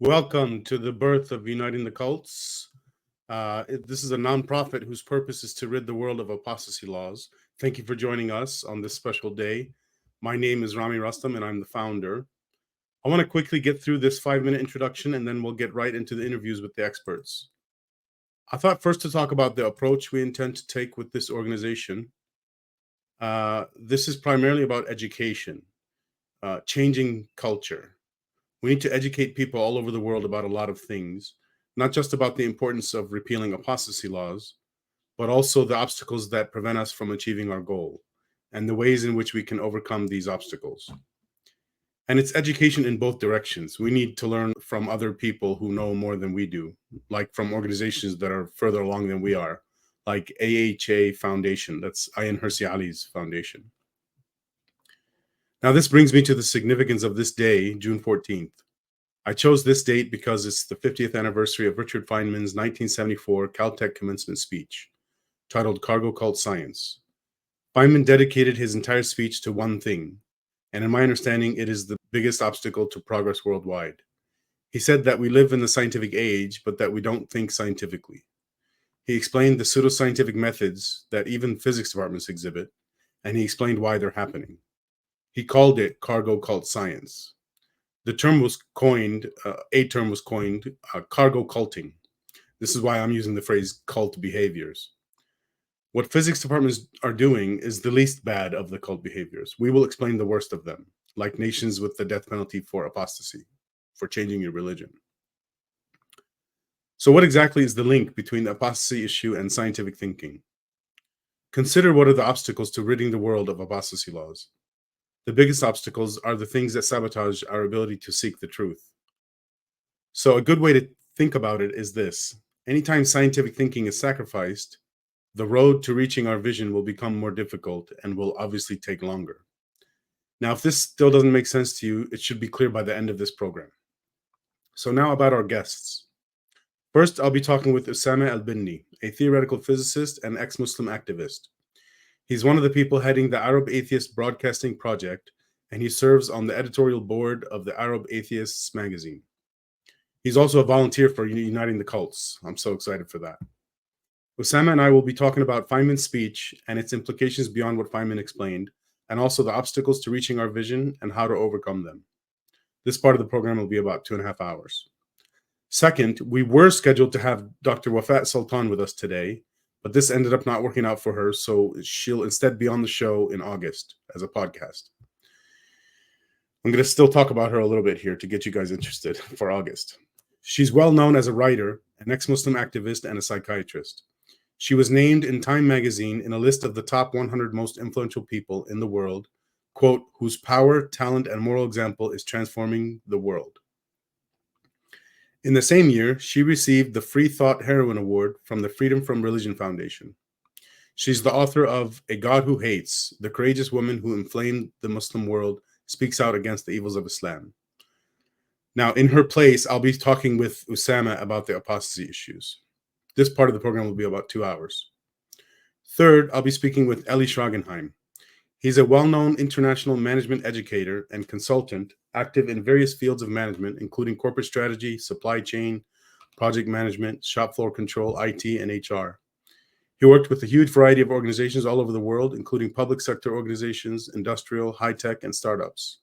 Welcome to the birth of Uniting the Cults. This is a nonprofit whose purpose is to rid the world of apostasy laws. Thank you for joining us on this special day. My name is Rami Rustam, and I'm the founder. I want to quickly get through this 5-minute introduction, and then we'll get right into the interviews with the experts. I thought first to talk about the approach we intend to take with this organization. This is primarily about education, changing culture. We need to educate people all over the world about a lot of things, not just about the importance of repealing apostasy laws, but also the obstacles that prevent us from achieving our goal and the ways in which we can overcome these obstacles. And it's education in both directions. We need to learn from other people who know more than we do, like from organizations that are further along than we are, like AHA Foundation. That's Ayan Hirsi Ali's foundation. Now, this brings me to the significance of this day, June 14th. I chose this date because it's the 50th anniversary of Richard Feynman's 1974 Caltech commencement speech, titled Cargo Cult Science. Feynman dedicated his entire speech to one thing, and in my understanding, it is the biggest obstacle to progress worldwide. He said that we live in the scientific age, but that we don't think scientifically. He explained the pseudo-scientific methods that even physics departments exhibit, and he explained why they're happening. He called it cargo cult science. The term was coined, cargo culting. This is why I'm using the phrase cult behaviors. What physics departments are doing is the least bad of the cult behaviors. We will explain the worst of them, like nations with the death penalty for apostasy, for changing your religion. So what exactly is the link between the apostasy issue and scientific thinking? Consider what are the obstacles to ridding the world of apostasy laws. The biggest obstacles are the things that sabotage our ability to seek the truth. So a good way to think about it is this. Anytime scientific thinking is sacrificed, the road to reaching our vision will become more difficult and will obviously take longer. Now, if this still doesn't make sense to you, it should be clear by the end of this program. So now about our guests. First, I'll be talking with Usama al-Binni, a theoretical physicist and ex-Muslim activist. He's one of the people heading the Arab Atheist Broadcasting project, and he serves on the editorial board of the Arab Atheists Magazine. He's also a volunteer for Uniting the Cults. I'm so excited for that. Usama and I will be talking about Feynman's speech and its implications beyond what Feynman explained, and also the obstacles to reaching our vision and how to overcome them. This part of the program will be about 2.5 hours. Second, we were scheduled to have Dr. Wafa Sultan with us today, but this ended up not working out for her, so she'll instead be on the show in August as a podcast. I'm going to still talk about her a little bit here to get you guys interested for August. She's well known as a writer, an ex-Muslim activist, and a psychiatrist. She was named in Time magazine in a list of the top 100 most influential people in the world, quote, whose power, talent, and moral example is transforming the world. In the same year, she received the Free Thought Heroine Award from the Freedom from Religion Foundation. She's the author of A God Who Hates, The Courageous Woman Who Inflamed the Muslim World Speaks Out Against the Evils of Islam. Now, in her place, I'll be talking with Usama about the apostasy issues. This part of the program will be about 2 hours. Third, I'll be speaking with Eli Schragenheim. He's a well-known international management educator and consultant, active in various fields of management, including corporate strategy, supply chain, project management, shop floor control, IT, and HR. He worked with a huge variety of organizations all over the world, including public sector organizations, industrial, high-tech, and startups.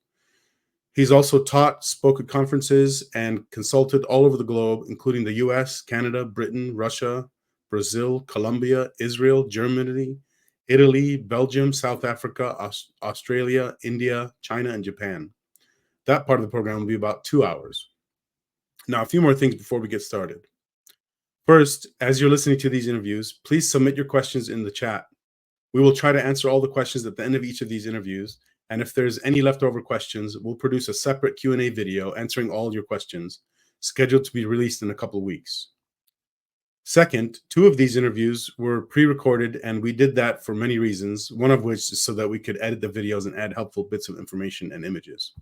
He's also taught, spoke at conferences, and consulted all over the globe, including the US, Canada, Britain, Russia, Brazil, Colombia, Israel, Germany, Italy, Belgium, South Africa, Australia, India, China, and Japan. That part of the program will be about 2 hours. Now, a few more things before we get started. First, as you're listening to these interviews, please submit your questions in the chat. We will try to answer all the questions at the end of each of these interviews, and if there's any leftover questions, we'll produce a separate Q&A video answering all your questions, scheduled to be released in a couple of weeks. Second, 2 of these interviews were pre-recorded, and we did that for many reasons, one of which is so that we could edit the videos and add helpful bits of information and images.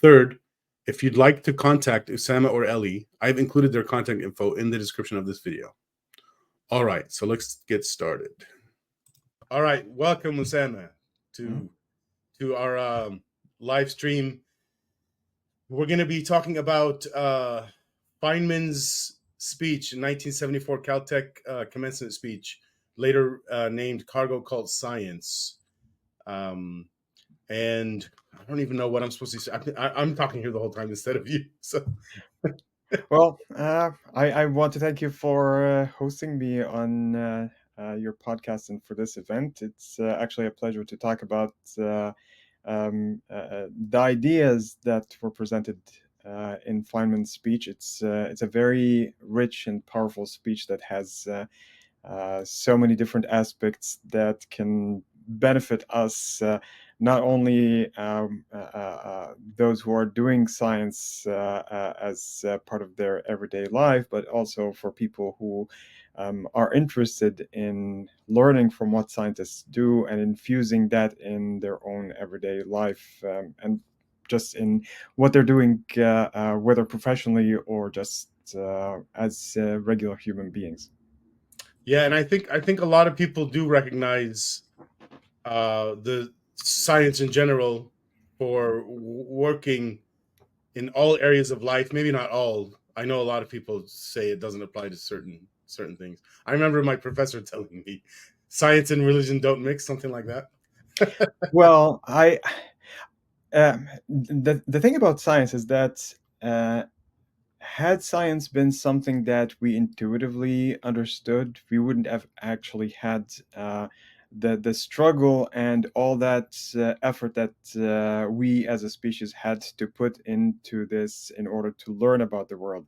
Third, if you'd like to contact Usama or Eli, I've included their contact info in the description of this video. All right, so let's get started. All right, welcome, Usama, to our live stream. We're going to be talking about Feynman's speech in 1974, Caltech commencement speech, later named Cargo Cult Science. Um, and I don't even know what I'm supposed to say. I'm talking here the whole time instead of you. So Well, I want to thank you for hosting me on your podcast and for this event. It's actually a pleasure to talk about the ideas that were presented in Feynman's speech. It's a very rich and powerful speech that has so many different aspects that can benefit us, not only those who are doing science as part of their everyday life, but also for people who are interested in learning from what scientists do and infusing that in their own everyday life, and just in what they're doing, whether professionally or just as regular human beings. yeah, and I think a lot of people do recognize the science in general for working in all areas of life. Maybe not all. I know a lot of people say it doesn't apply to certain things. I remember my professor telling me science and religion don't mix, something like that. Well, the thing about science is that had science been something that we intuitively understood, we wouldn't have actually had the struggle and all that effort that we as a species had to put into this in order to learn about the world.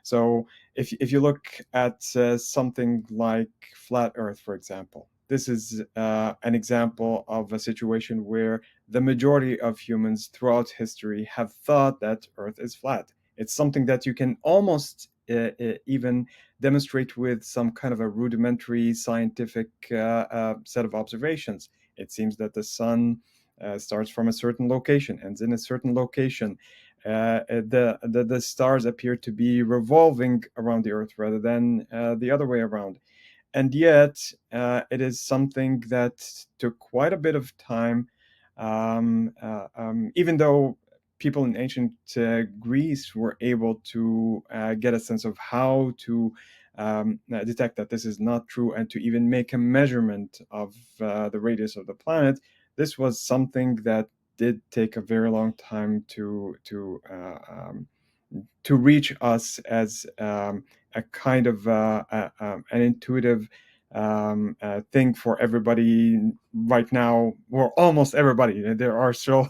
So if you look at something like flat Earth, for example, this is an example of a situation where the majority of humans throughout history have thought that Earth is flat. It's something that you can almost even demonstrate with some kind of a rudimentary scientific set of observations. It seems that the sun starts from a certain location, ends in a certain location. The stars appear to be revolving around the Earth rather than the other way around. And yet, it is something that took quite a bit of time, even though people in ancient Greece were able to get a sense of how to detect that this is not true and to even make a measurement of the radius of the planet. This was something that did take a very long time to reach us as a kind of an intuitive thing for everybody right now, or almost everybody. There are still